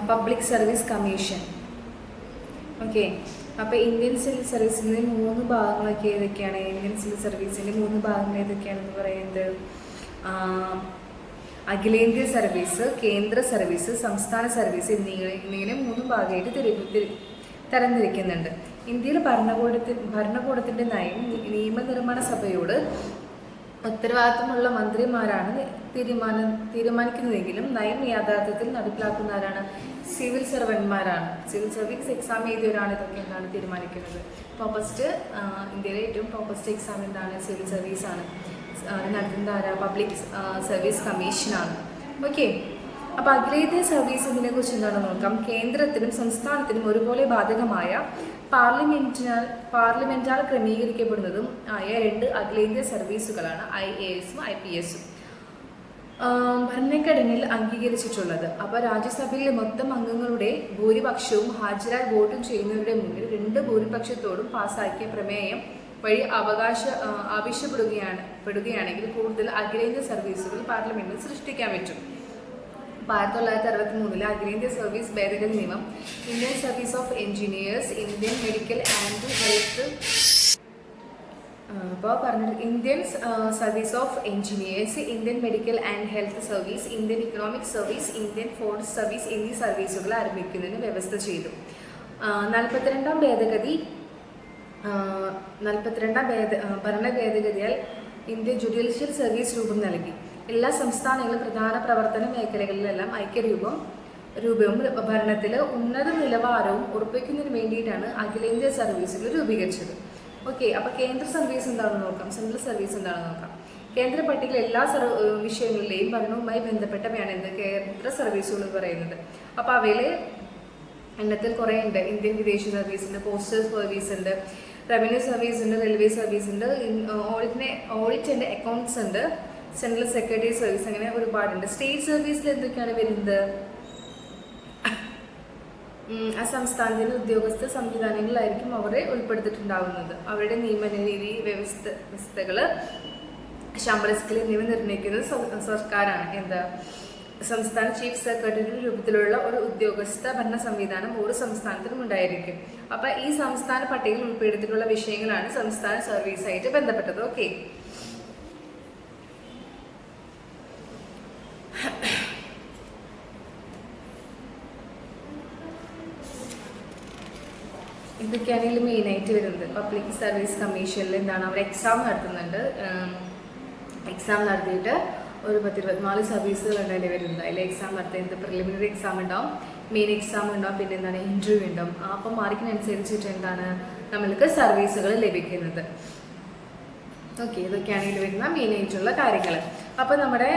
Public service commission. Okay, അപ്പോൾ Indian civil സർവീസിൻ്റെ 3 ഭാഗങ്ങളൊക്കെ ഏതൊക്കെയാണ്? ഇന്ത്യൻ സിവിൽ സർവീസിൻ്റെ 3 ഭാഗങ്ങൾ ഏതൊക്കെയാണെന്ന് പറയുന്നത് അഖിലേന്ത്യാ സർവീസ്, കേന്ദ്ര സർവീസ്, സംസ്ഥാന സർവീസ് എന്നിങ്ങനെ 3 ഭാഗമായിട്ട് തരംതിരിക്കുന്നുണ്ട്. ഇന്ത്യയിൽ ഭരണകൂടത്തിൻ്റെ നയം നിയമനിർമ്മാണ സഭയോട് ഉത്തരവാദിത്തമുള്ള മന്ത്രിമാരാണ് തീരുമാനിക്കുന്നതെങ്കിലും നയം യാഥാർത്ഥ്യത്തിൽ നടപ്പിലാക്കുന്നവരാണ് സിവിൽ സർവന്മാരാണ്. സിവിൽ സർവീസ് എക്സാം എഴുതിയവരാണ് ഇതൊക്കെ എന്താണ് തീരുമാനിക്കുന്നത്. ടോപ്പസ്റ്റ് ഇന്ത്യയിലെ ഏറ്റവും ടോപ്പസ്റ്റ് എക്സാം എന്താണ്? സിവിൽ സർവീസാണ്. നടത്തുന്നത് ആരാ? പബ്ലിക് സർവീസ് കമ്മീഷനാണ്. ഓക്കെ, അപ്പോൾ അഖിലേന്ത്യാ സർവീസ് ഇതിനെക്കുറിച്ച് എന്താണെന്ന് നോക്കാം. കേന്ദ്രത്തിനും സംസ്ഥാനത്തിനും ഒരുപോലെ ബാധകമായ പാർലമെന്റാൽ ക്രമീകരിക്കപ്പെടുന്നതും ആയ 2 അഖിലേന്ത്യാ സർവീസുകളാണ് IASഉം IPSഉം ഭരണഘടനയിൽ അംഗീകരിച്ചിട്ടുള്ളത്. അപ്പോൾ രാജ്യസഭയിലെ മൊത്തം അംഗങ്ങളുടെ ഭൂരിപക്ഷവും ഹാജരായി വോട്ടും ചെയ്യുന്നവരുടെ മുന്നിൽ 2 ഭൂരിപക്ഷത്തോടും പാസാക്കിയ പ്രമേയം വഴി ആവശ്യപ്പെടുകയാണെങ്കിൽ കൂടുതൽ അഖിലേന്ത്യാ സർവീസുകൾ പാർലമെന്റിൽ സൃഷ്ടിക്കാൻ പറ്റും. 1963 അഖിലേന്ത്യാ സർവീസ് ഭേദഗതി നിയമം Indian service of engineers, Indian medical and health Indian service of engineers, Indian medical and health service, Indian economic service, Indian forest service എന്നീ സർവീസുകൾ ആരംഭിക്കുന്നതിന് വ്യവസ്ഥ ചെയ്തു. 42ാം ഭരണ ഭേദഗതിയാൽ ഇന്ത്യ ജുഡീഷ്യൽ സർവീസ് രൂപം നൽകി. എല്ലാ സംസ്ഥാനങ്ങളും പ്രധാന പ്രവർത്തന മേഖലകളിലെല്ലാം ഐക്യരൂപവും ഭരണത്തിൽ ഉന്നത നിലവാരവും ഉറപ്പിക്കുന്നതിന് വേണ്ടിയിട്ടാണ് അഖിലേന്ത്യാ സർവീസുകൾ രൂപീകരിച്ചത്. ഓക്കെ, അപ്പോൾ കേന്ദ്ര സർവീസ് എന്താണെന്ന് നോക്കാം. സെൻട്രൽ സർവീസ് എന്താണെന്ന് നോക്കാം. കേന്ദ്ര പട്ടികയിൽ എല്ലാ വിഷയങ്ങളിലെയും ഭരണവുമായി ബന്ധപ്പെട്ടവയാണ് കേന്ദ്ര സർവീസുകൾ പറയുന്നത്. അപ്പോൾ അവയിൽ എണ്ണത്തിൽ കുറേ ഉണ്ട്. ഇന്ത്യൻ വിദേശ സർവീസ് ഉണ്ട്, പോസ്റ്റൽ സർവീസ് ഉണ്ട്, റവന്യൂ സർവീസ് ഉണ്ട്, റെയിൽവേ സർവീസ് ഉണ്ട്, ഓഡിറ്റ് ആൻഡ് അക്കൗണ്ട്സ് ഉണ്ട്, സെൻട്രൽ സെക്രട്ടറി സർവീസ്, അങ്ങനെ ഒരുപാടുണ്ട്. സ്റ്റേറ്റ് സർവീസിൽ എന്തൊക്കെയാണ് വരുന്നത്? ആ സംസ്ഥാനത്തിൻ്റെ ഉദ്യോഗസ്ഥ സംവിധാനങ്ങളിലായിരിക്കും അവരെ ഉൾപ്പെടുത്തിയിട്ടുണ്ടാകുന്നത്. അവരുടെ നിയമനരീതി വ്യവസ്ഥകൾ, ശമ്പള സ്കെയിൽ എന്നിവ നിർണ്ണയിക്കുന്നത് സർക്കാരാണ്. എന്താ? സംസ്ഥാന ചീഫ് സെക്രട്ടറിയുടെ രൂപത്തിലുള്ള ഒരു ഉദ്യോഗസ്ഥ ഭരണ സംവിധാനം ഓരോ സംസ്ഥാനത്തിനും ഉണ്ടായിരിക്കും. അപ്പോൾ ഈ സംസ്ഥാന പട്ടികയിൽ ഉൾപ്പെടുത്തിയിട്ടുള്ള വിഷയങ്ങളാണ് സംസ്ഥാന സർവീസായിട്ട് ബന്ധപ്പെട്ടത്. ഓക്കെ, ഇതൊക്കെയാണ് ഇതിൽ മെയിനായിട്ട് വരുന്നത്. പബ്ലിക് സർവീസ് കമ്മീഷനിൽ എന്താണ്, അവർ എക്സാം നടത്തുന്നുണ്ട്. എക്സാം നടത്തിയിട്ട് ഒരു 10-24 സർവീസുകളാണ് അതിൽ വരുന്നത്. അതിൽ എക്സാം നടത്തുന്നത് പ്രിലിമിനറി എക്സാം ഉണ്ടാവും, മെയിൻ എക്സാം ഉണ്ടാവും, പിന്നെ എന്താണ് ഇൻ്റർവ്യൂ ഉണ്ടാവും. അപ്പോൾ മാർക്കിനനുസരിച്ചിട്ട് എന്താണ് നമ്മൾക്ക് സർവീസുകൾ ലഭിക്കുന്നത്. ഓക്കെ, ഇതൊക്കെയാണ് ഇതിൽ വരുന്ന മെയിനായിട്ടുള്ള കാര്യങ്ങൾ. അപ്പോൾ നമ്മുടെ